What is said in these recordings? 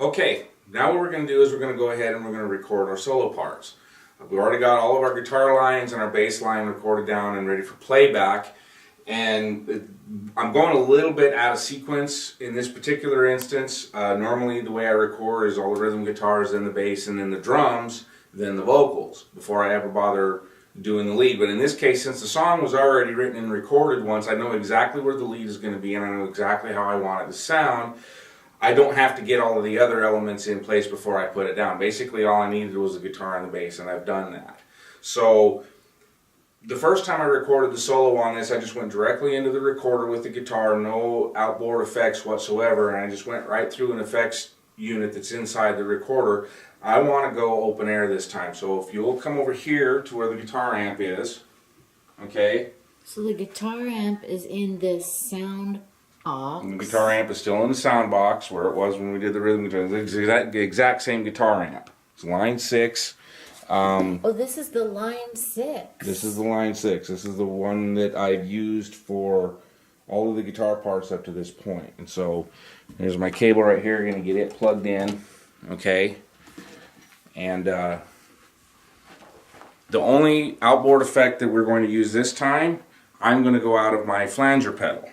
Okay, now what we're going to do is we're going to go ahead and we're going to record our solo parts. We've already got all of our guitar lines and our bass line recorded down and ready for playback. And I'm going a little bit out of sequence in this particular instance. Normally the way I record is all the rhythm guitars, then the bass, and then the drums, then the vocals, before I ever bother doing the lead. But in this case, since the song was already written and recorded once, I know exactly where the lead is going to be and I know exactly how I want it to sound. I don't have to get all of the other elements in place before I put it down. Basically all I needed was the guitar and the bass, and I've done that. So the first time I recorded the solo on this, I just went directly into the recorder with the guitar, no outboard effects whatsoever, and I just went right through an effects unit that's inside the recorder. I want to go open air this time, so if you'll come over here to where the guitar amp is, okay? So the guitar amp is in this sound box. And the guitar amp is still in the sound box where it was when we did the rhythm guitar. It's the exact same guitar amp. It's line 6. Oh, this is the line 6. This is the line 6. This is the one that I've used for all of the guitar parts up to this point. And so there's my cable right here. You're going to get it plugged in. Okay. And the only outboard effect that we're going to use this time, I'm going to go out of my flanger pedal.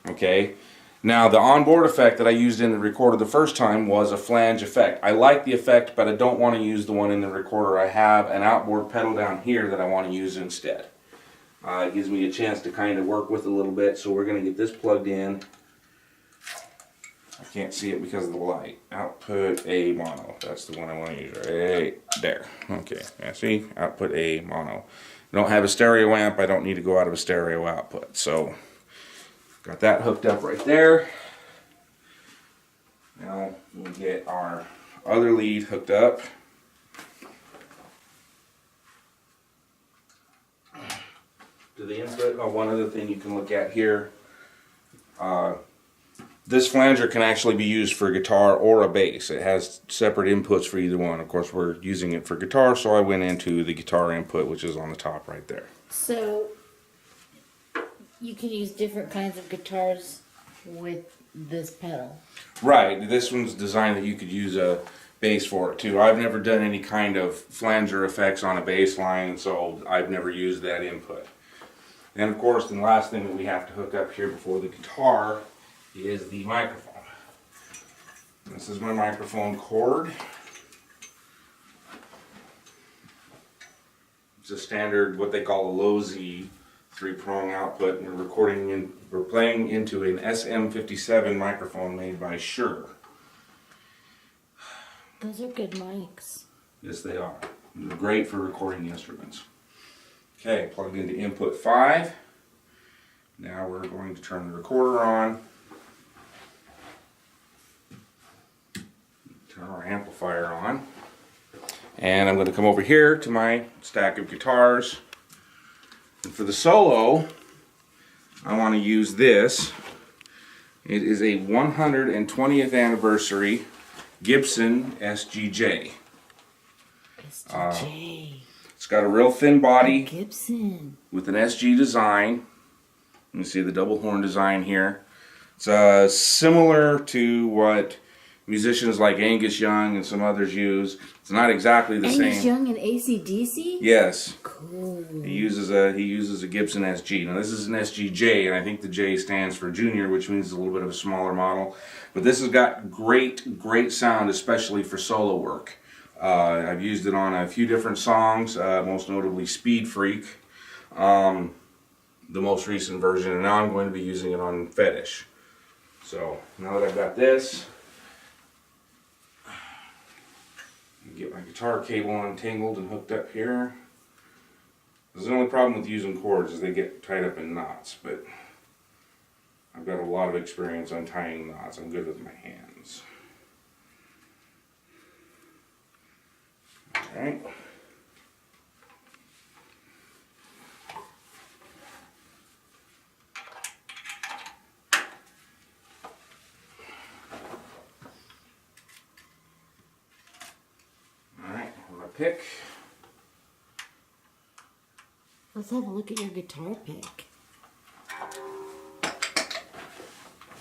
Okay. Now the onboard effect that I used in the recorder the first time was a flange effect. I like the effect, but I don't want to use the one in the recorder. I have an outboard pedal down here that I want to use instead. It gives me a chance to kind of work with a little bit, so we're going to get this plugged in. I can't see it because of the light. Output A mono. That's the one I want to use right there. Okay, now see? Output A mono. I don't have a stereo amp. I don't need to go out of a stereo output. So got that hooked up right there. Now we'll get our other lead hooked up. To the input. Oh, one other thing you can look at here. This flanger can actually be used for a guitar or a bass. It has separate inputs for either one. Of course, we're using it for guitar, so I went into the guitar input, which is on the top right there. So you can use different kinds of guitars with this pedal. Right. This one's designed that you could use a bass for it too. I've never done any kind of flanger effects on a bass line, so I've never used that input. And of course, the last thing that we have to hook up here before the guitar is the microphone. This is my microphone cord. It's a standard, what they call a low Z 3-prong output, and we're playing into an SM57 microphone made by Shure. Those are good mics. Yes, they are. They're great for recording instruments. Okay, plugged into input 5. Now we're going to turn the recorder on. Turn our amplifier on. And I'm going to come over here to my stack of guitars. And for the solo, I want to use this. It is a 120th anniversary Gibson SGJ. SGJ. It's got a real thin body Gibson with an SG design. You can see the double horn design here. It's similar to what musicians like Angus Young and some others use. It's not exactly the same. Angus Young and AC/DC? Yes. Cool. He uses a Gibson SG. Now this is an SGJ, and I think the J stands for junior, which means it's a little bit of a smaller model. But this has got great sound, especially for solo work. I've used it on a few different songs, most notably Speed Freak, the most recent version, and now I'm going to be using it on Fetish. So now that I've got this, get my guitar cable untangled and hooked up here. The only problem with using cords is they get tied up in knots, but I've got a lot of experience untying knots. I'm good with my hands. Alright. Alright, I'm going to pick. Let's have a look at your guitar pick.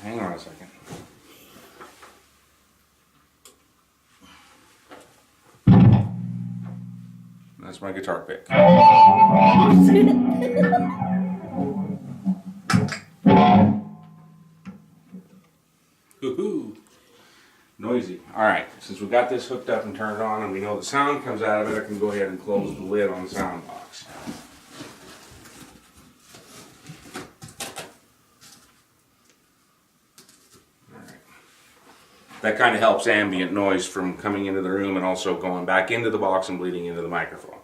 Hang on a second. That's my guitar pick. Woohoo! Noisy. Alright, since we got this hooked up and turned on and we know the sound comes out of it, I can go ahead and close the lid on the sound box. Alright. That kind of helps ambient noise from coming into the room and also going back into the box and bleeding into the microphone.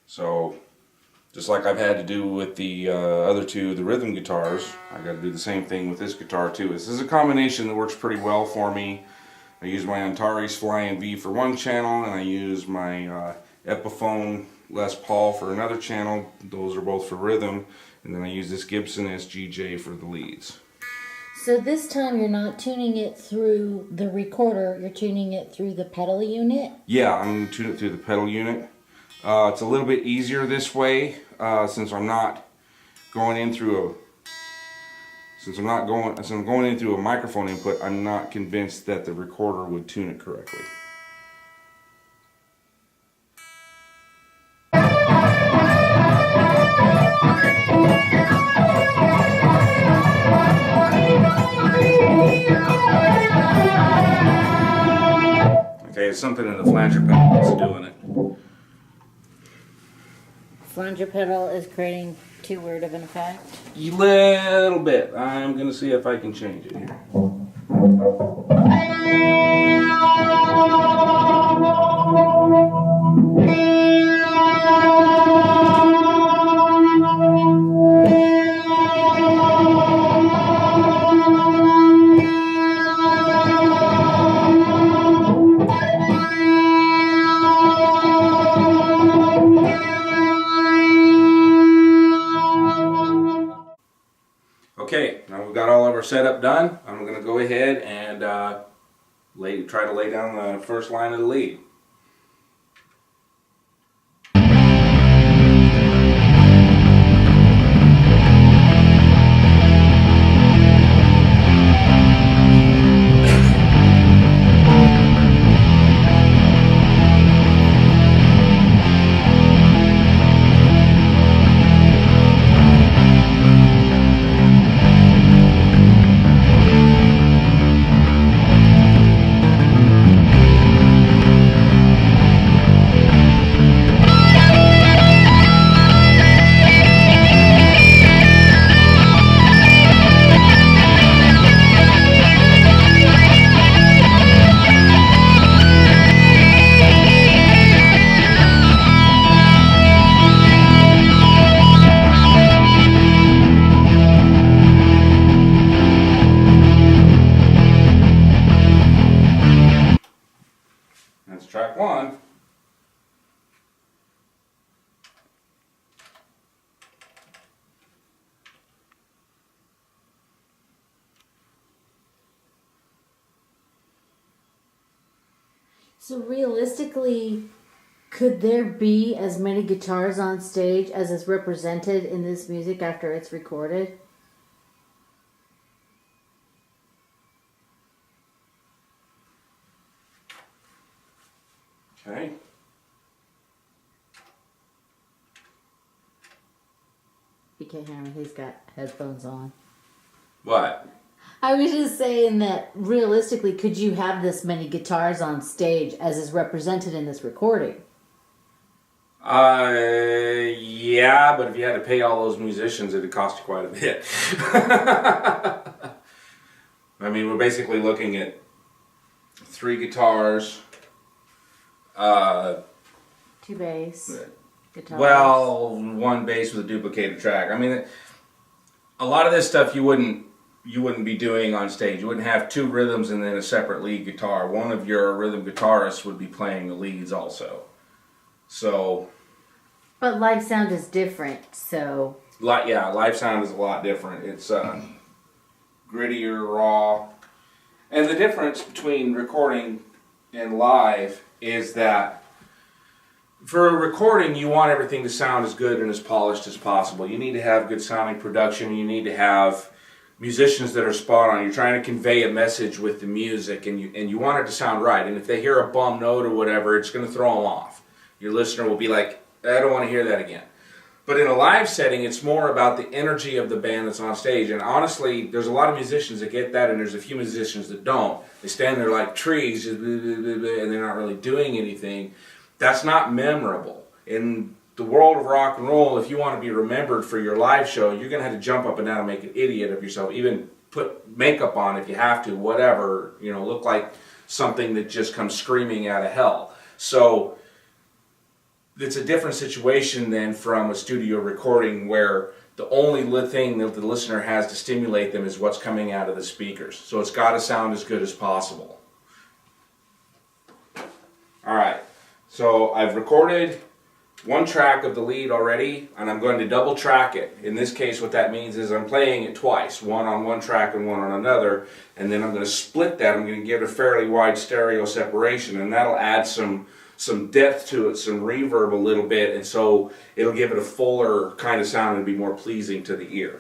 So, just like I've had to do with the other two, the rhythm guitars, I got to do the same thing with this guitar too. This is a combination that works pretty well for me. I use my Antares Flying V for one channel, and I use my Epiphone Les Paul for another channel. Those are both for rhythm, and then I use this Gibson SGJ for the leads. So this time you're not tuning it through the recorder, you're tuning it through the pedal unit? Yeah, I'm going to tune it through the pedal unit. It's a little bit easier this way since I'm not going in through since I'm going in through a microphone input. I'm not convinced that the recorder would tune it correctly. Okay, it's something in the flanger pedal that's doing it. Flanger pedal is creating too weird of an effect. A little bit. I'm going to see if I can change it here. Okay, now we've got all of our setup done. I'm going to go ahead and try to lay down the first line of the lead. That's track one. So realistically, could there be as many guitars on stage as is represented in this music after it's recorded? Okay. You can't hear me, he's got headphones on. What? I was just saying that realistically, could you have this many guitars on stage as is represented in this recording? Yeah, but if you had to pay all those musicians, it'd cost you quite a bit. I mean, we're basically looking at 3 guitars. 2 bass, guitars. Well, 1 bass with a duplicated track. I mean, a lot of this stuff you wouldn't be doing on stage. You wouldn't have 2 rhythms and then a separate lead guitar. One of your rhythm guitarists would be playing the leads also. So, but live sound is different, so... yeah, live sound is a lot different. It's grittier, raw. And the difference between recording and live is that for a recording, you want everything to sound as good and as polished as possible. You need to have good sounding production. You need to have musicians that are spot on. You're trying to convey a message with the music, and you want it to sound right. And if they hear a bum note or whatever, it's going to throw them off. your listener will be like, I don't want to hear that again. But in a live setting, it's more about the energy of the band that's on stage. And honestly, there's a lot of musicians that get that, and there's a few musicians that don't. They stand there like trees, just blah, blah, blah, blah, and they're not really doing anything. That's not memorable. In the world of rock and roll, if you want to be remembered for your live show, you're going to have to jump up and down and make an idiot of yourself. Even put makeup on if you have to, whatever. Look like something that just comes screaming out of hell. So it's a different situation than from a studio recording where the only thing that the listener has to stimulate them is what's coming out of the speakers. So it's got to sound as good as possible. Alright, so I've recorded one track of the lead already, and I'm going to double track it. In this case, what that means is I'm playing it twice, one on one track and one on another, and then I'm going to split that. I'm going to give it a fairly wide stereo separation, and that'll add some depth to it, some reverb a little bit, and so it'll give it a fuller kind of sound and be more pleasing to the ear.